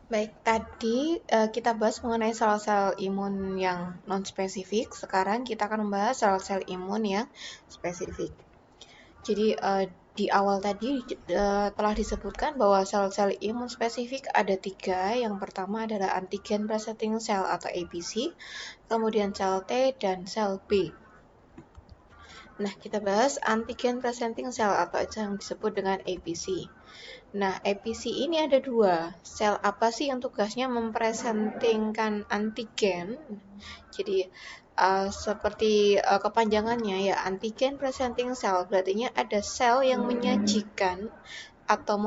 Baik, tadi kita bahas mengenai sel-sel imun yang non-spesifik. Sekarang kita akan membahas sel-sel imun yang spesifik. Jadi, di awal tadi telah disebutkan bahwa sel-sel imun spesifik ada tiga. Yang pertama adalah antigen presenting cell atau APC, kemudian sel T dan sel B. Nah, kita bahas antigen presenting cell atau yang disebut dengan APC. Nah, APC ini ada dua. Sel apa sih yang tugasnya mempresentingkan antigen? Jadi, seperti kepanjangannya ya, antigen presenting cell. Berarti ada sel yang menyajikan atau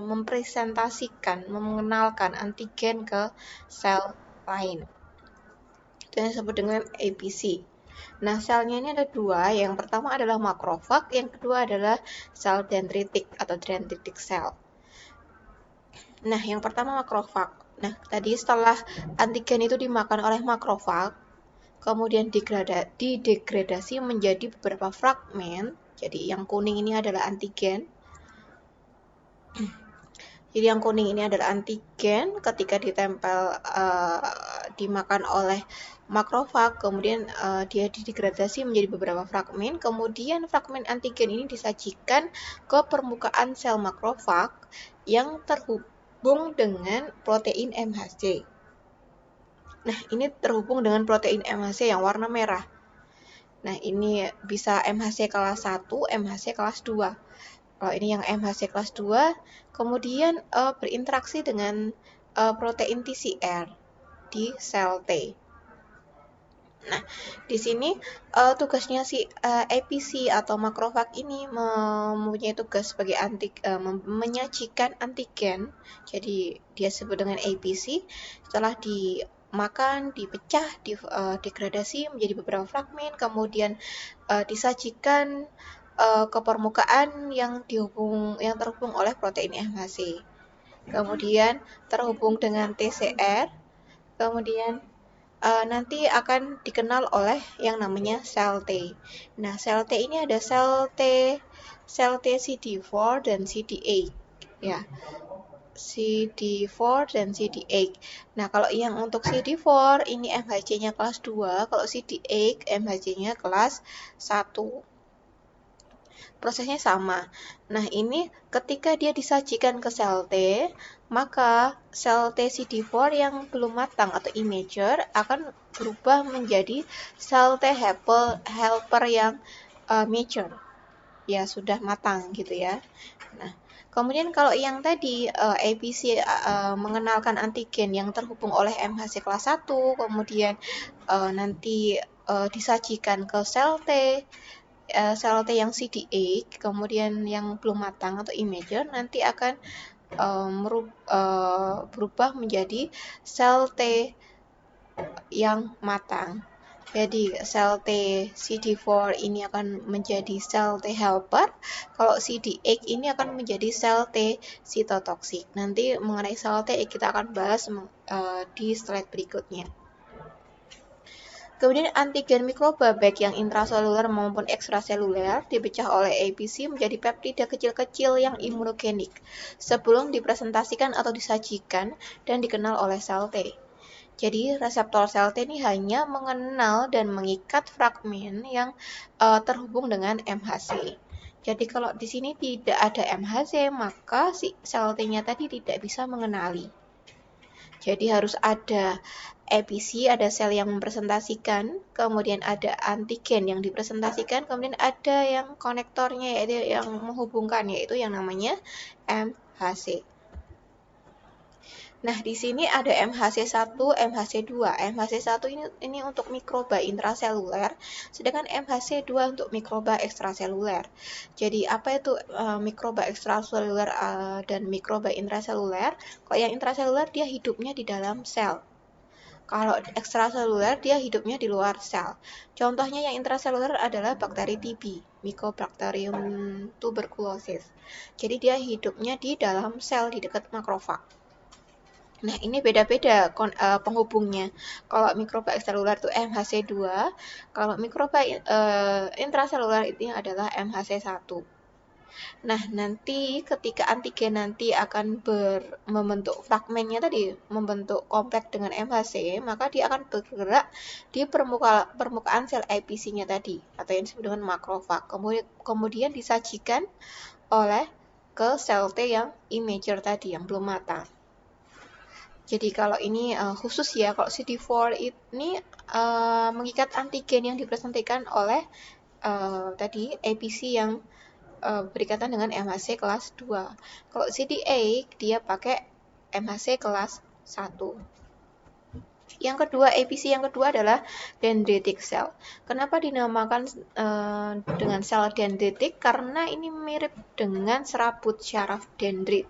mempresentasikan, mengenalkan antigen ke sel lain. Itu yang disebut dengan APC. Nah, selnya ini ada dua. Yang pertama adalah makrofag, yang kedua adalah sel dendritik atau dendritic cell. Nah, yang pertama makrofag. Nah, tadi setelah antigen itu dimakan oleh makrofag, kemudian didegradasi menjadi beberapa fragmen. Jadi, yang kuning ini adalah antigen. Jadi, yang kuning ini adalah antigen ketika ditempel dimakan oleh makrofag, kemudian dia didegradasi menjadi beberapa fragmen. Kemudian fragmen antigen ini disajikan ke permukaan sel makrofag yang terhubung dengan protein MHC. Nah, ini terhubung dengan protein MHC yang warna merah. Nah, ini bisa MHC kelas 1, MHC kelas 2. Kalau ini yang MHC kelas 2, kemudian berinteraksi dengan protein TCR di sel T. Nah, di sini tugasnya si APC atau makrofag ini mempunyai tugas sebagai menyajikan antigen. Jadi dia sebut dengan APC. Setelah dimakan, dipecah, degradasi menjadi beberapa fragmen, kemudian disajikan ke permukaan yang terhubung oleh protein MHC. Kemudian terhubung dengan TCR, kemudian nanti akan dikenal oleh yang namanya sel T. Nah, sel T ini ada sel T CD4 dan CD8. Ya, CD4 dan CD8. Nah, kalau yang untuk CD4 ini MHC-nya kelas 2, kalau CD8 MHC-nya kelas 1. Prosesnya sama. Nah, ini ketika dia disajikan ke sel T, maka sel T CD4 yang belum matang atau immature akan berubah menjadi sel T helper yang mature. Ya, sudah matang gitu ya. Nah, kemudian kalau yang tadi APC mengenalkan antigen yang terhubung oleh MHC kelas 1, kemudian nanti disajikan ke sel T, sel T yang CD8, kemudian yang belum matang atau immature nanti akan berubah menjadi sel T yang matang. Jadi sel T CD4 ini akan menjadi sel T helper, kalau CD8 ini akan menjadi sel T sitotoksik. Nanti mengenai sel T kita akan bahas di slide berikutnya. Kemudian antigen mikroba baik yang intraseluler maupun ekstraseluler dipecah oleh APC menjadi peptida kecil-kecil yang imunogenik sebelum dipresentasikan atau disajikan dan dikenal oleh sel T. Jadi reseptor sel T ini hanya mengenal dan mengikat fragmen yang terhubung dengan MHC. Jadi kalau di sini tidak ada MHC, maka si sel T-nya tadi tidak bisa mengenali. Jadi harus ada APC, ada sel yang mempresentasikan, kemudian ada antigen yang dipresentasikan, kemudian ada yang konektornya yaitu yang menghubungkan yaitu yang namanya MHC. Nah, di sini ada MHC1, MHC2. MHC1 ini untuk mikroba intraseluler, sedangkan MHC2 untuk mikroba ekstraseluler. Jadi, apa itu mikroba ekstraseluler dan mikroba intraseluler? Kalau yang intraseluler dia hidupnya di dalam sel. Kalau ekstraseluler dia hidupnya di luar sel. Contohnya yang intraseluler adalah bakteri TB, Mycobacterium tuberculosis. Jadi dia hidupnya di dalam sel di dekat makrofag. Nah, ini beda-beda penghubungnya. Kalau mikroba ekstraseluler itu MHC2, kalau mikroba intraseluler itu adalah MHC1. Nah, nanti ketika antigen nanti akan membentuk fragmennya tadi, membentuk kompleks dengan MHC, maka dia akan bergerak di permukaan sel APC-nya tadi, atau yang disebut dengan makrofag. Kemudian disajikan oleh ke sel T yang immature tadi, yang belum matang. Jadi kalau ini khusus ya, kalau CD4 ini mengikat antigen yang dipresentasikan oleh tadi APC yang berikatan dengan MHC kelas 2. Kalau CD8 dia pakai MHC kelas 1. Yang kedua, APC yang kedua adalah dendritic cell. Kenapa dinamakan dengan sel dendritic? Karena ini mirip dengan serabut syaraf dendrit.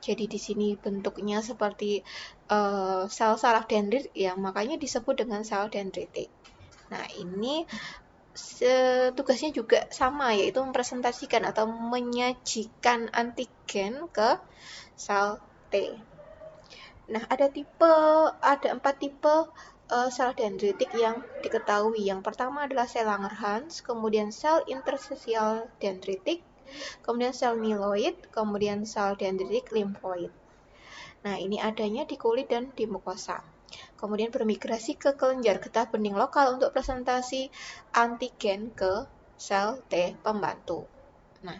Jadi di sini bentuknya seperti sel saraf dendrit, ya makanya disebut dengan sel dendritic. Nah, ini tugasnya juga sama, yaitu mempresentasikan atau menyajikan antigen ke sel T. Nah, ada 4 tipe sel dendritik yang diketahui. Yang pertama adalah sel Langerhans, kemudian sel interstisial dendritik, kemudian sel myeloid, kemudian sel dendritik limfoid. Nah, ini adanya di kulit dan di mukosa. Kemudian bermigrasi ke kelenjar getah bening lokal untuk presentasi antigen ke sel T pembantu. Nah,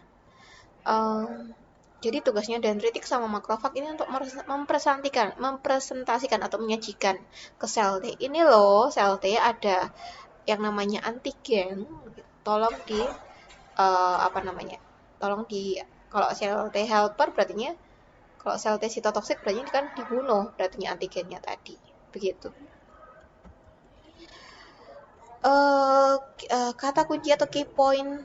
jadi tugasnya dendritik sama makrofag ini untuk mempresentasikan atau menyajikan ke sel T. Ini loh, sel T ada yang namanya antigen. Tolong di kalau sel T helper berarti kalau sel T sitotoksik berarti kan dibunuh, berarti antigennya tadi. Begitu. Kata kunci atau key point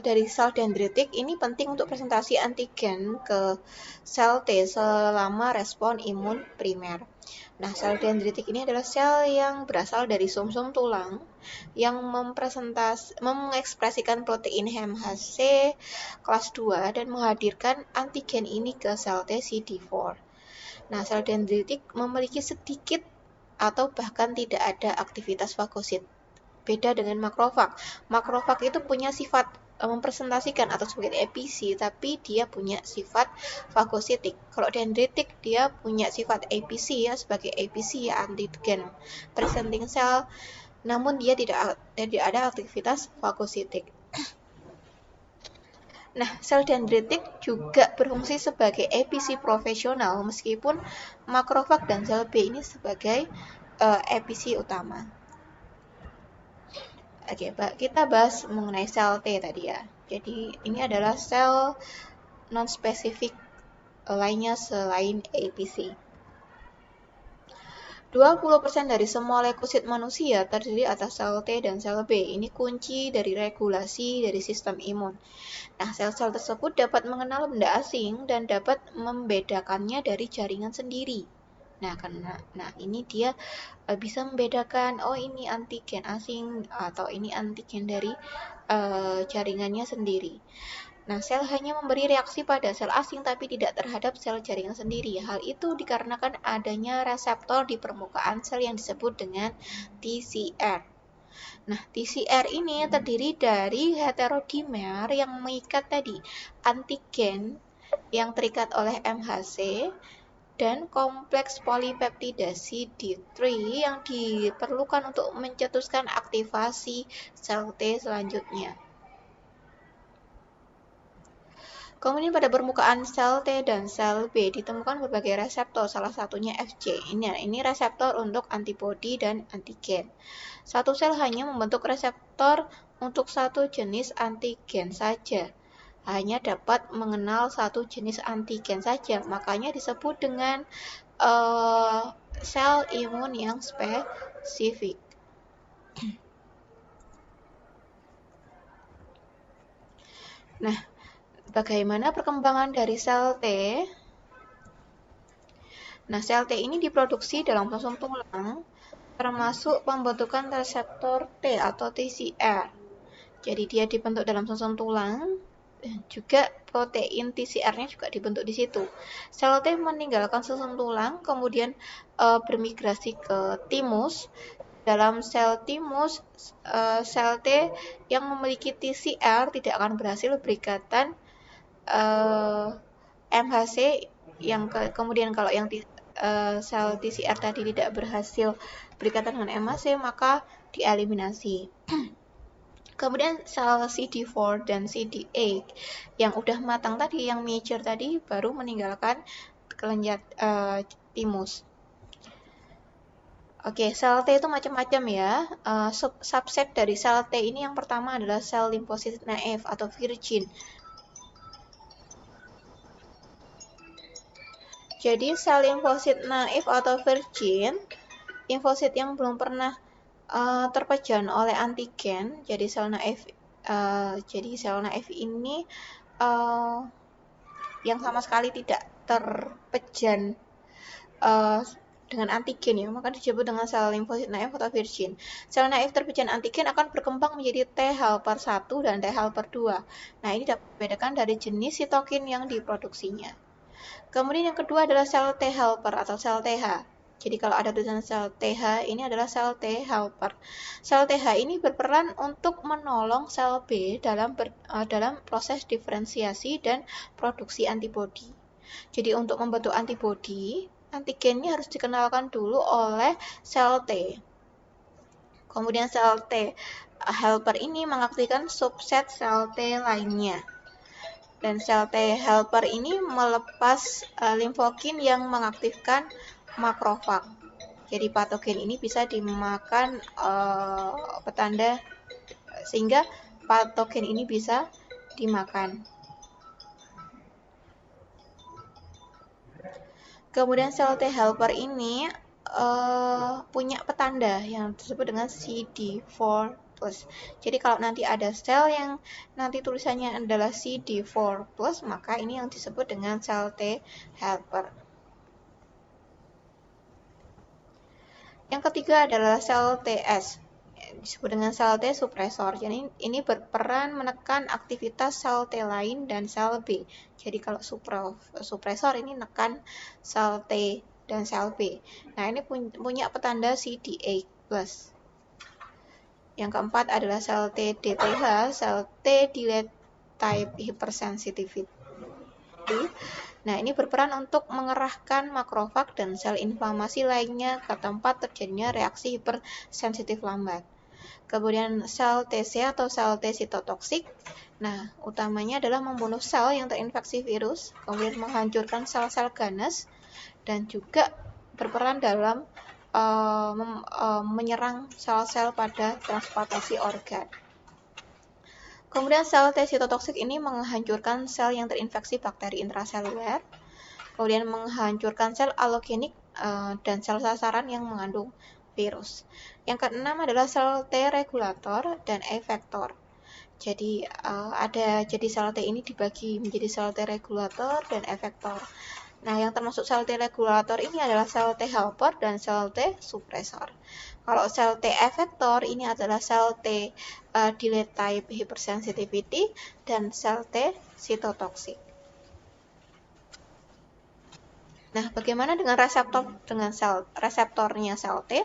dari sel dendritik ini penting untuk presentasi antigen ke sel T selama respon imun primer. Nah, sel dendritik ini adalah sel yang berasal dari sumsum tulang yang mengekspresikan protein MHC kelas 2 dan menghadirkan antigen ini ke sel T CD4. Nah, sel dendritik memiliki sedikit atau bahkan tidak ada aktivitas fagosit. Beda dengan makrofag. Makrofag itu punya sifat mempresentasikan atau sebagai APC, tapi dia punya sifat fagositik. Kalau dendritik dia punya sifat APC ya, sebagai APC ya, antigen presenting cell, namun dia tidak ada aktivitas fagositik. Nah, sel dendritik juga berfungsi sebagai APC profesional meskipun makrofag dan sel B ini sebagai APC utama. Oke, kita bahas mengenai sel T tadi ya. Jadi ini adalah sel non-spesifik lainnya selain APC. 20% dari semua leukosit manusia terdiri atas sel T dan sel B. Ini kunci dari regulasi dari sistem imun. Nah, sel-sel tersebut dapat mengenal benda asing dan dapat membedakannya dari jaringan sendiri. Nah, ini dia bisa membedakan, oh ini antigen asing atau ini antigen dari jaringannya sendiri. Nah, sel hanya memberi reaksi pada sel asing tapi tidak terhadap sel jaringan sendiri. Hal itu dikarenakan adanya reseptor di permukaan sel yang disebut dengan TCR. Nah, TCR ini terdiri dari heterodimer yang mengikat tadi antigen yang terikat oleh MHC dan kompleks polipeptidasi D3 yang diperlukan untuk mencetuskan aktivasi sel T selanjutnya. Kemudian pada permukaan sel T dan sel B ditemukan berbagai reseptor, salah satunya Fc. Ini reseptor untuk antibodi dan antigen. Satu sel hanya membentuk reseptor untuk satu jenis antigen saja. Hanya dapat mengenal satu jenis antigen saja, makanya disebut dengan sel imun yang spesifik. Nah, bagaimana perkembangan dari sel T? Nah, sel T ini diproduksi dalam sumsum tulang, termasuk pembentukan reseptor T atau TCR. Jadi dia dibentuk dalam sumsum tulang, juga protein TCR-nya juga dibentuk di situ. Sel T meninggalkan sumsum tulang, kemudian bermigrasi ke timus dalam sel timus, sel T yang memiliki TCR tidak akan berhasil berikatan MHC kemudian kalau yang sel TCR tadi tidak berhasil berikatan dengan MHC maka dieliminasi. Kemudian sel CD4 dan CD8 yang udah matang tadi, yang mature tadi baru meninggalkan kelenjar timus. Oke, sel T itu macam-macam ya. Subset dari sel T ini yang pertama adalah sel limfosit naif atau virgin. Jadi sel limfosit naif atau virgin, limfosit yang belum pernah terpajan oleh antigen. Jadi sel naif ini yang sama sekali tidak terpajan dengan antigen ya, maka disebut dengan sel limfosit naif atau virgin. Sel naif terpajan antigen akan berkembang menjadi T helper 1 dan T helper 2. Nah, ini dapat dibedakan dari jenis sitokin yang diproduksinya. Kemudian yang kedua adalah sel T helper atau sel TH. Jadi kalau ada tulisan sel TH, ini adalah sel T helper. Sel TH ini berperan untuk menolong sel B dalam proses diferensiasi dan produksi antibodi. Jadi untuk membentuk antibodi, antigennya harus dikenalkan dulu oleh sel T. Kemudian sel T helper ini mengaktifkan subset sel T lainnya. Dan sel T helper ini melepas limfokin yang mengaktifkan makrofag. Jadi patogen ini bisa dimakan petanda sehingga patogen ini bisa dimakan. Kemudian sel T helper ini punya petanda yang disebut dengan CD4+. Jadi kalau nanti ada sel yang nanti tulisannya adalah CD4+, maka ini yang disebut dengan sel T helper. Yang ketiga adalah sel TS, disebut dengan sel T suppresor. Jadi ini berperan menekan aktivitas sel T lain dan sel B. Jadi kalau suppresor ini menekan sel T dan sel B. Nah, ini punya petanda CD8+. Yang keempat adalah sel T DTH, sel T delete type hypersensitivity. Nah, ini berperan untuk mengerahkan makrofag dan sel inflamasi lainnya ke tempat terjadinya reaksi hipersensitif lambat. Kemudian sel TC atau sel T sitotoksik. Nah, utamanya adalah membunuh sel yang terinfeksi virus, kemudian menghancurkan sel-sel ganas, dan juga berperan dalam menyerang sel-sel pada transplantasi organ. Kemudian sel T sitotoksik ini menghancurkan sel yang terinfeksi bakteri intraseluler, kemudian menghancurkan sel alogenik dan sel sasaran yang mengandung virus. Yang keenam adalah sel T regulator dan efektor. Jadi sel T ini dibagi menjadi sel T regulator dan efektor. Nah, yang termasuk sel T regulator ini adalah sel T helper dan sel T suppressor. Kalau sel T efektor ini adalah sel T delete type hypersensitivity dan sel T sitotoksik. Nah, bagaimana dengan reseptornya sel T?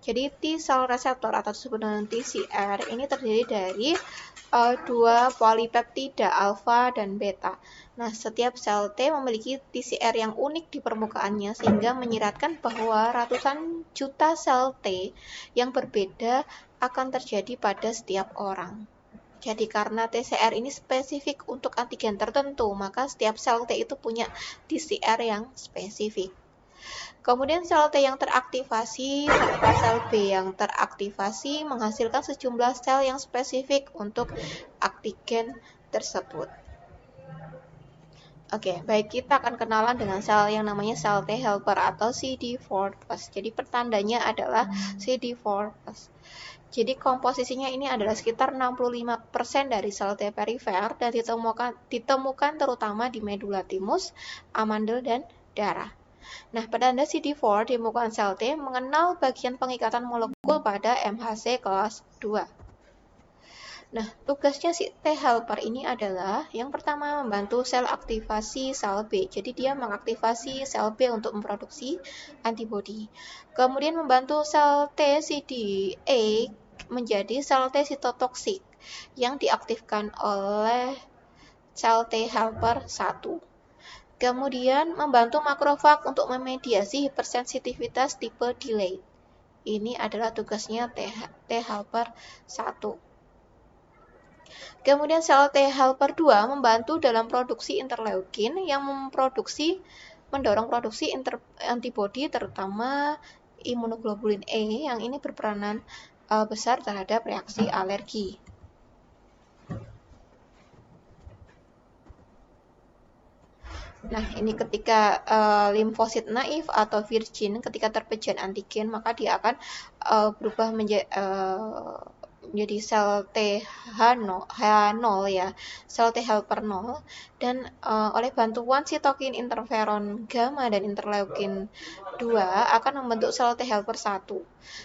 Jadi T cell receptor atau disebut dengan TCR ini terdiri dari dua polipeptida alfa dan beta. Nah, setiap sel T memiliki TCR yang unik di permukaannya sehingga menyiratkan bahwa ratusan juta sel T yang berbeda akan terjadi pada setiap orang. Jadi karena TCR ini spesifik untuk antigen tertentu, maka setiap sel T itu punya TCR yang spesifik. Kemudian sel T yang teraktivasi serta sel B yang teraktivasi menghasilkan sejumlah sel yang spesifik untuk antigen tersebut. Oke, baik, kita akan kenalan dengan sel yang namanya sel T helper atau CD4+. Jadi pertandanya adalah CD4+. Jadi komposisinya ini adalah sekitar 65% dari sel T perifer dan ditemukan terutama di medula timus, amandel, dan darah. Nah, petanda CD4 di permukaan sel T mengenal bagian pengikatan molekul pada MHC kelas 2. Nah, tugasnya si T helper ini adalah yang pertama membantu sel aktivasi sel B. Jadi dia mengaktifasi sel B untuk memproduksi antibodi. Kemudian membantu sel T CD8 menjadi sel T sitotoksik yang diaktifkan oleh sel T helper 1. Kemudian membantu makrofag untuk memediasi hipersensitivitas tipe delayed. Ini adalah tugasnya T helper 1. Kemudian sel T helper 2 membantu dalam produksi interleukin yang mendorong produksi antibodi terutama imunoglobulin E yang ini berperanan besar terhadap reaksi alergi. Nah, ini ketika limfosit naif atau virgin ketika terpejat antigen, maka dia akan berubah menjadi sel TH0 ya, sel T helper 0 dan oleh bantuan sitokin interferon gamma dan interleukin 2 akan membentuk sel T helper 1.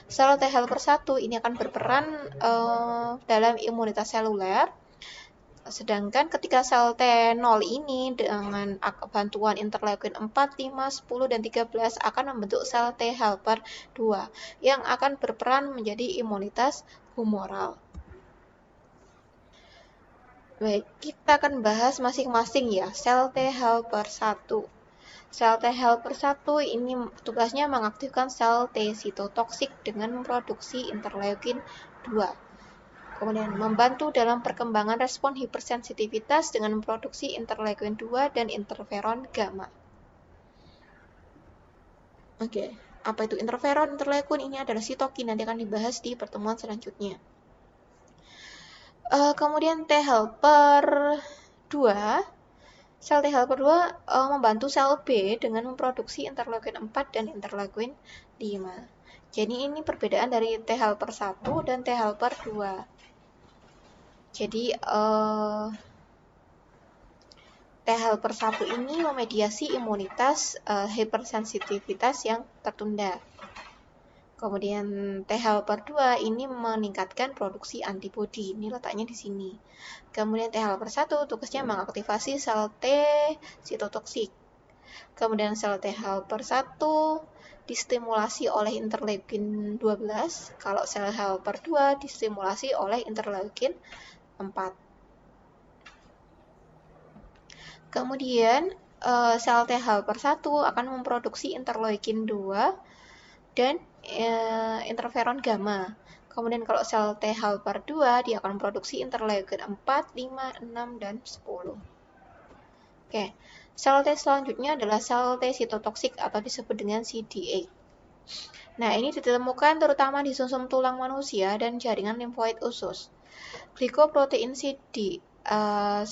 Sel T helper 1 ini akan berperan dalam imunitas seluler. Sedangkan ketika sel T0 ini dengan bantuan interleukin 4, 5, 10, dan 13 akan membentuk sel T helper 2 yang akan berperan menjadi imunitas humoral. Baik, kita akan bahas masing-masing ya, sel T helper 1. Sel T helper 1 ini tugasnya mengaktifkan sel T sitotoksik dengan memproduksi interleukin 2. Kemudian membantu dalam perkembangan respon hipersensitivitas dengan memproduksi interleukin 2 dan interferon gamma. Oke, apa itu interferon? Interleukin ini adalah sitokin, nanti akan dibahas di pertemuan selanjutnya. Kemudian T helper 2, sel T helper 2 membantu sel B dengan memproduksi interleukin 4 dan interleukin 5. Jadi ini perbedaan dari T helper 1 dan T helper 2. Jadi T helper 1 ini memediasi imunitas hipersensitivitas yang tertunda. Kemudian T helper 2 ini meningkatkan produksi antibodi. Ini letaknya di sini. Kemudian T helper 1 tugasnya mengaktifasi sel T sitotoksik. Kemudian sel T helper 1 distimulasi oleh interleukin 12, kalau sel helper 2 distimulasi oleh interleukin 4. Kemudian sel T helper 1 akan memproduksi interleukin 2 dan interferon gamma. Kemudian kalau sel T helper 2 dia akan memproduksi interleukin 4, 5, 6, dan 10. Oke, sel T selanjutnya adalah sel T sitotoksik atau disebut dengan CD8. Nah, ini ditemukan terutama di sumsum tulang manusia dan jaringan limfoid usus. Glikoprotein CD8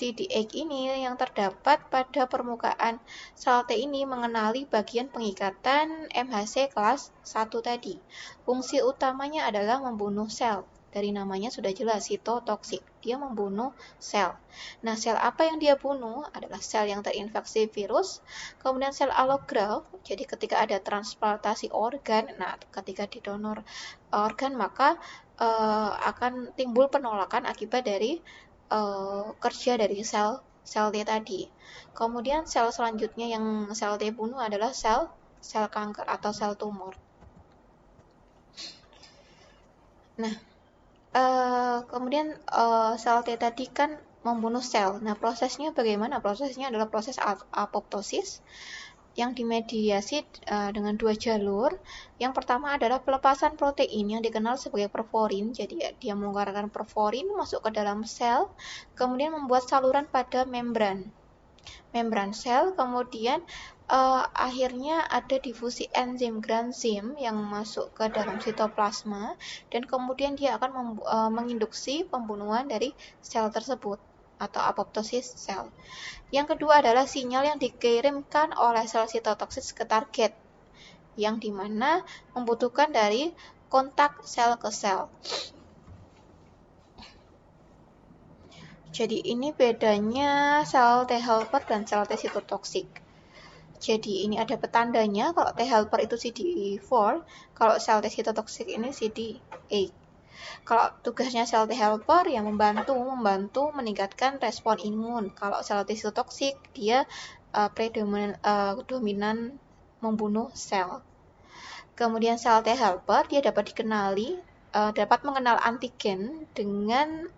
ini yang terdapat pada permukaan sel T ini mengenali bagian pengikatan MHC kelas 1 tadi. Fungsi utamanya adalah membunuh sel. Dari namanya sudah jelas, sitotoksik. Dia membunuh sel. Nah, sel apa yang dia bunuh adalah sel yang terinfeksi virus, kemudian sel allograft. Jadi ketika ada transplantasi organ, nah ketika didonor organ maka akan timbul penolakan akibat dari kerja dari sel T tadi. Kemudian sel selanjutnya yang sel T bunuh adalah sel kanker atau sel tumor. Nah, kemudian sel T tadi kan membunuh sel. Nah, prosesnya bagaimana? Prosesnya adalah proses apoptosis yang dimediasi dengan 2 jalur. Yang pertama adalah pelepasan protein yang dikenal sebagai perforin. Jadi dia mengeluarkan perforin masuk ke dalam sel, kemudian membuat saluran pada membran sel, kemudian akhirnya ada difusi enzim granzim yang masuk ke dalam sitoplasma dan kemudian dia akan menginduksi pembunuhan dari sel tersebut atau apoptosis sel. Yang kedua adalah sinyal yang dikirimkan oleh sel sitotoksis ke target, yang dimana membutuhkan dari kontak sel ke sel. Jadi ini bedanya sel T helper dan sel T sitotoksik. Jadi ini ada petandanya, kalau T helper itu CD4, kalau sel T sitotoksik ini CD8. Kalau tugasnya sel T helper yang membantu meningkatkan respon imun. Kalau sel T sitotoksik dia dominan membunuh sel. Kemudian sel T helper dia dapat mengenal antigen dengan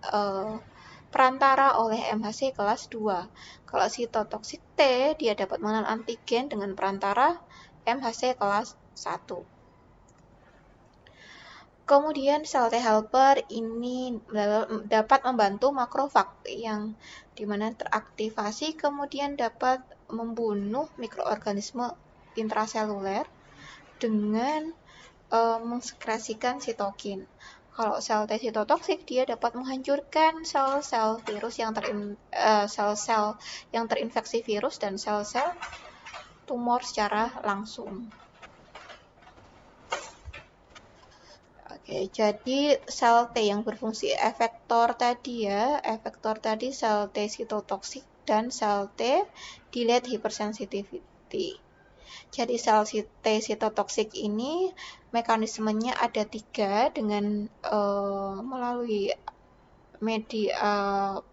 perantara oleh MHC kelas 2. Kalau sitotoksik T dia dapat mengenal antigen dengan perantara MHC kelas 1. Kemudian sel T helper ini dapat membantu makrofag yang dimana teraktivasi kemudian dapat membunuh mikroorganisme intraseluler dengan mensekresikan sitokin. Kalau sel T sitotoksik dia dapat menghancurkan sel-sel virus sel-sel yang terinfeksi virus dan sel-sel tumor secara langsung. Oke, jadi sel T yang berfungsi efektor tadi sel T sitotoksik dan sel T delayed hypersensitivity. Jadi sel T sitotoksik ini mekanismenya ada 3 dengan melalui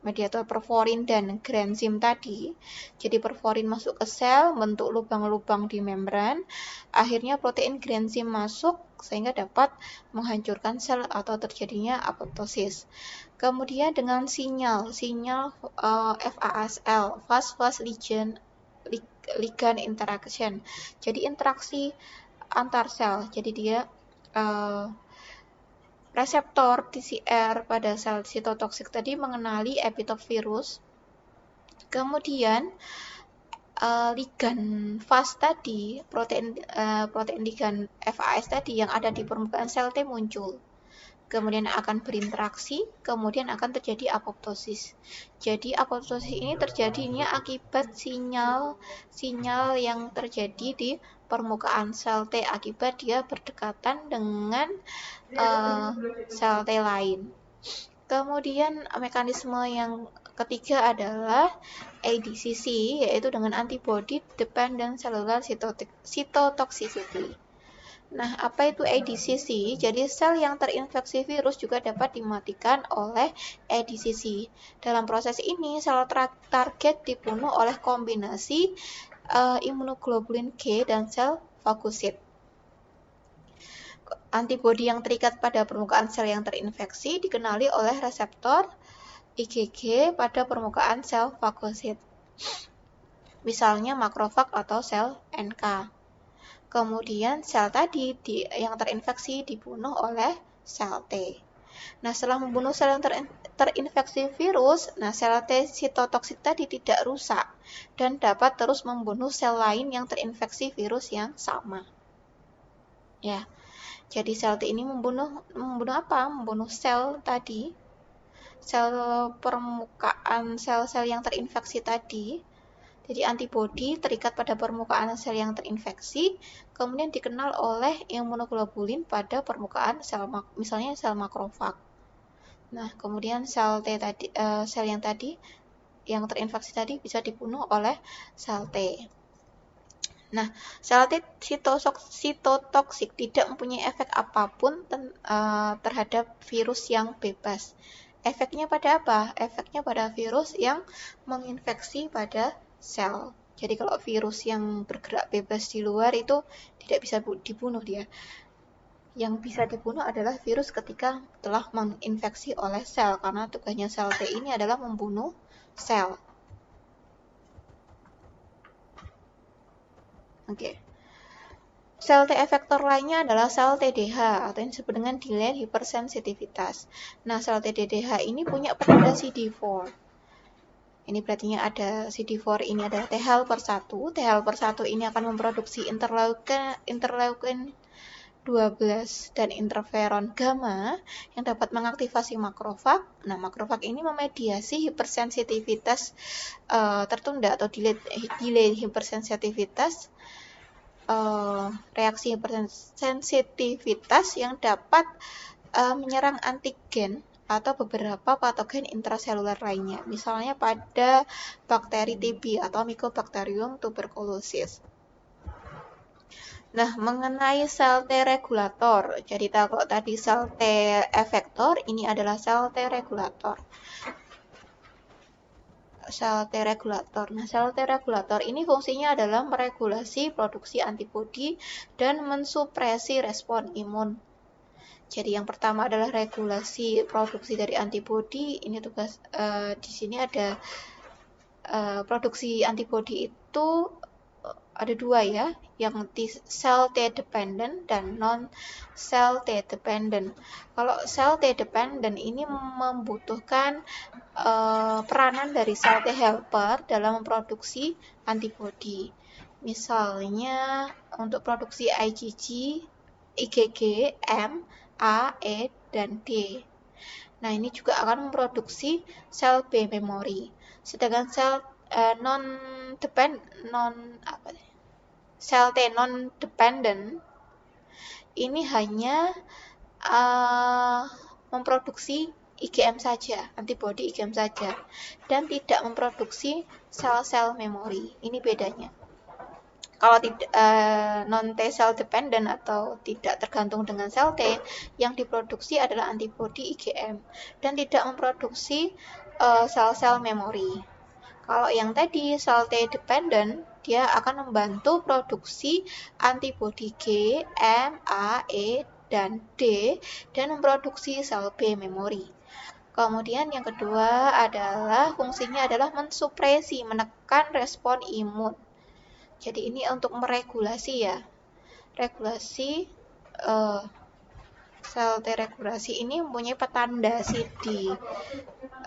mediator perforin dan granzim tadi. Jadi perforin masuk ke sel, bentuk lubang-lubang di membran, akhirnya protein granzim masuk sehingga dapat menghancurkan sel atau terjadinya apoptosis. Kemudian dengan sinyal FASL, fast ligand interaction. Jadi interaksi antar sel. Jadi dia reseptor TCR pada sel sitotoksik tadi mengenali epitop virus. Kemudian ligan FAS tadi, protein ligan FAS tadi yang ada di permukaan sel T muncul. Kemudian akan berinteraksi, kemudian akan terjadi apoptosis. Jadi apoptosis ini terjadinya akibat sinyal yang terjadi di permukaan sel T akibat dia berdekatan dengan sel T lain. Kemudian mekanisme yang ketiga adalah ADCC, yaitu dengan antibody dependent cellular cytotoxicity. Nah, apa itu ADCC? Jadi sel yang terinfeksi virus juga dapat dimatikan oleh ADCC. Dalam proses ini, sel target dibunuh oleh kombinasi imunoglobulin G dan sel fagosit. Antibodi yang terikat pada permukaan sel yang terinfeksi dikenali oleh reseptor IgG pada permukaan sel fagosit. Misalnya makrofag atau sel NK. Kemudian sel tadi yang terinfeksi dibunuh oleh sel T. Nah, setelah membunuh sel yang terinfeksi virus, nah sel T sitotoksik tadi tidak rusak dan dapat terus membunuh sel lain yang terinfeksi virus yang sama. Ya. Jadi sel T ini membunuh apa? Membunuh sel tadi, sel permukaan sel-sel yang terinfeksi tadi. Jadi antibodi terikat pada permukaan sel yang terinfeksi, kemudian dikenal oleh imunoglobulin pada permukaan sel, misalnya sel makrofag. Nah, kemudian sel T tadi, sel yang tadi yang terinfeksi tadi bisa dibunuh oleh sel T. Nah, sel T sitotoksik tidak mempunyai efek apapun terhadap virus yang bebas. Efeknya pada apa? Efeknya pada virus yang menginfeksi pada sel. Jadi kalau virus yang bergerak bebas di luar itu tidak bisa dibunuh dia. Yang bisa dibunuh adalah virus ketika telah menginfeksi oleh sel, karena tugasnya sel T ini adalah membunuh sel. Oke. Sel T efektor lainnya adalah sel TDH atau yang disebut dengan delayed hypersensitivitas. Nah, sel TDH ini punya penanda CD4. Ini berarti ada CD4 ini adalah T helper 1. T helper 1 ini akan memproduksi interleukin 12 dan interferon gamma yang dapat mengaktifasi makrofag. Nah, makrofag ini memediasi hipersensitivitas tertunda atau delayed hypersensitivitas, reaksi hipersensitivitas yang dapat menyerang antigen atau beberapa patogen intraseluler lainnya, misalnya pada bakteri TB atau Mycobacterium tuberculosis. Nah, mengenai sel T regulator, jadi kalau tadi sel T efektor, ini adalah sel T regulator. Sel T regulator. Nah, sel T regulator ini fungsinya adalah meregulasi produksi antibodi dan mensupresi respon imun. Jadi yang pertama adalah regulasi produksi dari antibodi. Ini tugas di sini ada produksi antibodi itu ada dua ya, yang cell T dependent dan non cell T dependent. Kalau cell T dependent ini membutuhkan peranan dari sel T helper dalam memproduksi antibodi. Misalnya untuk produksi IgG, IgG, M, A, E, dan D. Nah, ini juga akan memproduksi sel B memory. Sedangkan sel sel T non dependent ini hanya memproduksi IgM saja, antibodi IgM saja, dan tidak memproduksi sel-sel memori. Ini bedanya. Kalau tidak non T cell dependent atau tidak tergantung dengan sel T, yang diproduksi adalah antibodi IgM dan tidak memproduksi sel-sel memori. Kalau yang tadi sel T dependent, dia akan membantu produksi antibodi G, M, A, E, dan D dan memproduksi sel B memori. Kemudian yang kedua adalah fungsinya adalah mensupresi, menekan respon imun. Jadi ini untuk meregulasi ya. Regulasi sel T regulasi ini mempunyai petanda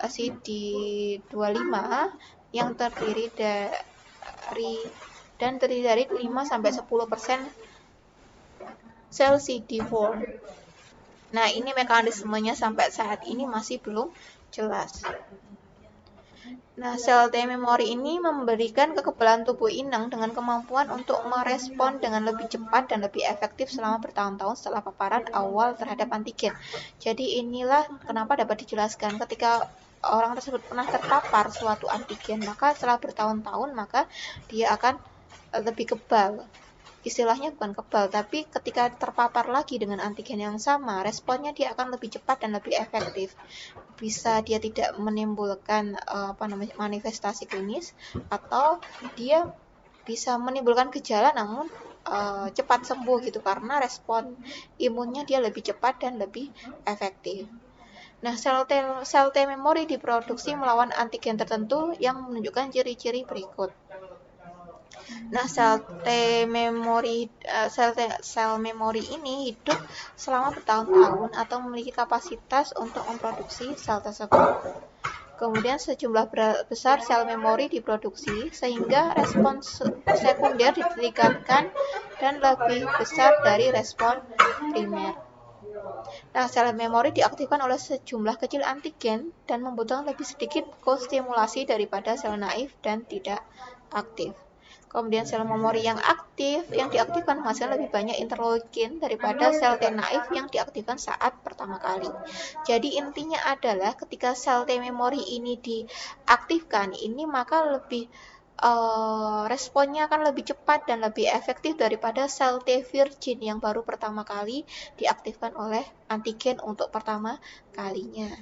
CD25 yang terdiri dari 5-10% sel CD4. Nah, ini mekanismenya sampai saat ini masih belum jelas. Nah, sel T memori ini memberikan kekebalan tubuh inang dengan kemampuan untuk merespon dengan lebih cepat dan lebih efektif selama bertahun-tahun setelah paparan awal terhadap antigen. Jadi inilah kenapa dapat dijelaskan ketika orang tersebut pernah terpapar suatu antigen, maka setelah bertahun-tahun maka dia akan lebih kebal. Istilahnya bukan kebal, tapi ketika terpapar lagi dengan antigen yang sama, responnya dia akan lebih cepat dan lebih efektif. Bisa dia tidak menimbulkan manifestasi klinis, atau dia bisa menimbulkan gejala namun cepat sembuh gitu, karena respon imunnya dia lebih cepat dan lebih efektif. Nah, sel T memori diproduksi melawan antigen tertentu yang menunjukkan ciri-ciri berikut. Nah, sel memori ini hidup selama bertahun-tahun atau memiliki kapasitas untuk memproduksi sel tersebut. Kemudian sejumlah besar sel memori diproduksi sehingga respon sekunder ditingkatkan dan lebih besar dari respon primer. Nah, sel memori diaktifkan oleh sejumlah kecil antigen dan membutuhkan lebih sedikit kostimulasi daripada sel naif dan tidak aktif. Kemudian sel memori yang aktif yang diaktifkan menghasilkan lebih banyak interleukin daripada sel T naif yang diaktifkan saat pertama kali. Jadi intinya adalah ketika sel T memori ini diaktifkan, ini maka lebih responnya akan lebih cepat dan lebih efektif daripada sel T virgin yang baru pertama kali diaktifkan oleh antigen untuk pertama kalinya.